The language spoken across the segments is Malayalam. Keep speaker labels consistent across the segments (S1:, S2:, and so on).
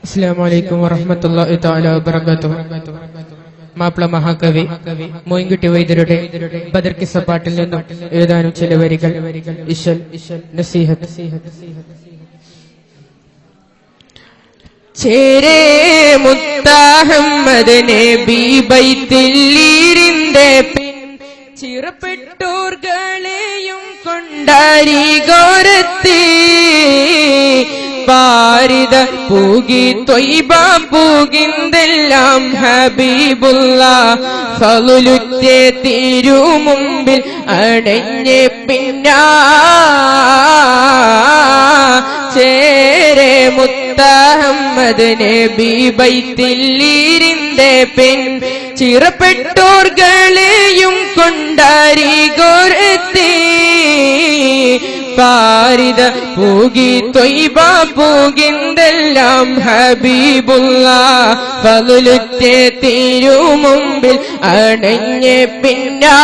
S1: അസ്സലാമു അലൈക്കും വറഹ്മത്തുള്ളാഹി തആല വബറകാതുഹു. മാപ്പിള മഹാകവി മോയിൻകുട്ടി വൈദ്യരുടെ ബദർ കിസ്സ പാട്ടിൽ നിന്നും ഏതാനും ചില വരികൾ. ഇശൽ നസീഹത്ത്. ചേരേ മുത്തഹമ്മദ് നബി ബൈത്തിലിരിന്റെ ചിറപ്പെട്ടോർകളെയും കൊണ്ടാരി ഗോരത്തി പാരിത പൂകി ത്വയ്ബ പൂകിന്തെല്ലാം ഹബീബുള്ള ഫളുലുറ്റേ തിരുമുമ്പിൽ അടഞ്ഞ് പിന്നാ ചേരെ മുത്തഹമ്മദ് നബി ബൈത്തിലിരിന്റെ പെൺ ചിറപ്പെട്ടോർകളെയും കൊണ്ടാരി ഗോരത്തി പാരിത പൂകി ത്വയ്ബ പൂകിന്തെല്ലാം ഹബീബുള്ള ഫളുലുറ്റേ തിരുമുമ്പിൽ അടഞ്ഞ് പിന്നാ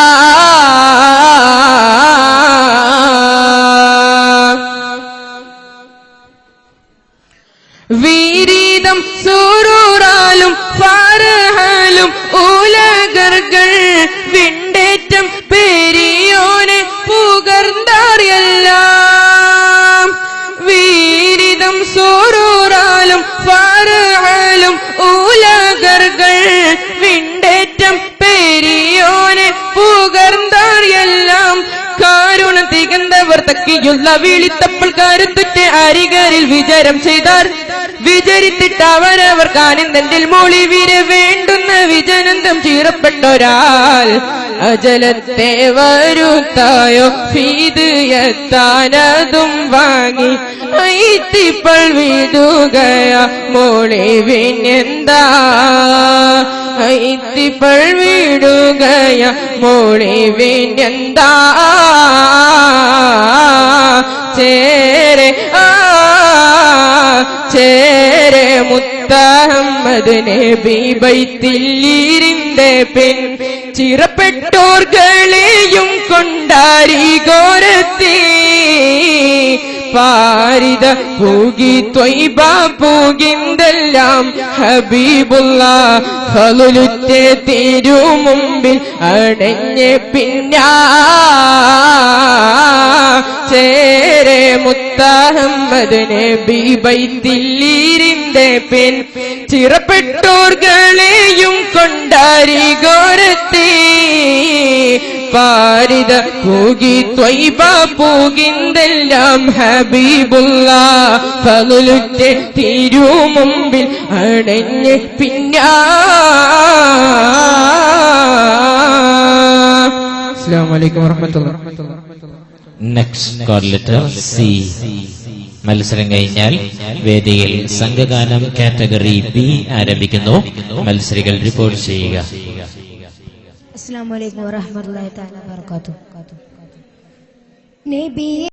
S1: വീരീതം സൂറൂറാലും ഫർഹലും ഉലകർകൾ വിണ്ടേറ്റം പെരിയോനെ പുകർന്നാറിയെല്ലാം വീരീതം സൂറൂറാലും ഫർഹലും ഉലകർകൾ വിണ്ടേറ്റം പെരിയോനെ പുകർന്നാറിയെല്ലാം കാരുണ തികന്തവർ തക്കിയുള്ള വിളിത്തപ്പോൾ കരുത്തുറ്റ അരികരിൽ വിചാരം ചെയ്താർ വിചരിത്തിട്ട് അവരവർ കാനിന്തെങ്കിൽ മൊളിവിരെ വേണ്ടുന്ന വിജനന്തം ചീറപ്പെട്ടൊരാൾ അജലത്തെ വരുത്തായോ ഫീത് എത്താനതും വാങ്ങി ഐത്തിപ്പൾ വിടുകയാ മൊളിവിനെന്താ ഐത്തിപ്പൾ വിടുകയാ മൊളിവിനെന്താ ചേരെ ചേരെ മുത്തഹമ്മദ് നബി ബൈത്തിലിരിന്റെ പെൺ ചിറപ്പെട്ടോർകളെയും കൊണ്ടാരി ഗോരത്തി പാരിത പൂകി ത്വയ്ബ പൂകിന്തെല്ലാം ഹബീബുള്ള ഫളുലുറ്റേ തിരുമുമ്പിൽ അടഞ്ഞ് പിന്നാ ചേരെ മുത്തഹമ്മദ് നബി ബൈത്തിലിരിന്റെ പെൺ ചിറപ്പെട്ടോർകളെയും കൊണ്ടാരി ഗോരത്തി പാരിത പൂകി ത്വയ്ബ പൂകിന്തെല്ലാം ഹബീബുള്ള ഫളുലുറ്റേ തിരുമുമ്പിൽ അടഞ്ഞ് പിന്നാ. അസ്സലാമു അലൈക്കും വറഹ്മത്തുള്ളാഹി.
S2: Next call letter C. മത്സരം കഴിഞ്ഞാൽ വേദിയിൽ സംഘഗാനം കാറ്റഗറി ബി ആരംഭിക്കുന്നു. മത്സരികൾ റിപ്പോർട്ട് ചെയ്യുക.
S3: അസ്സലാമു അലൈക്കും വറഹ്മത്തുള്ളാഹി തആല വബറകാതുഹു. നബി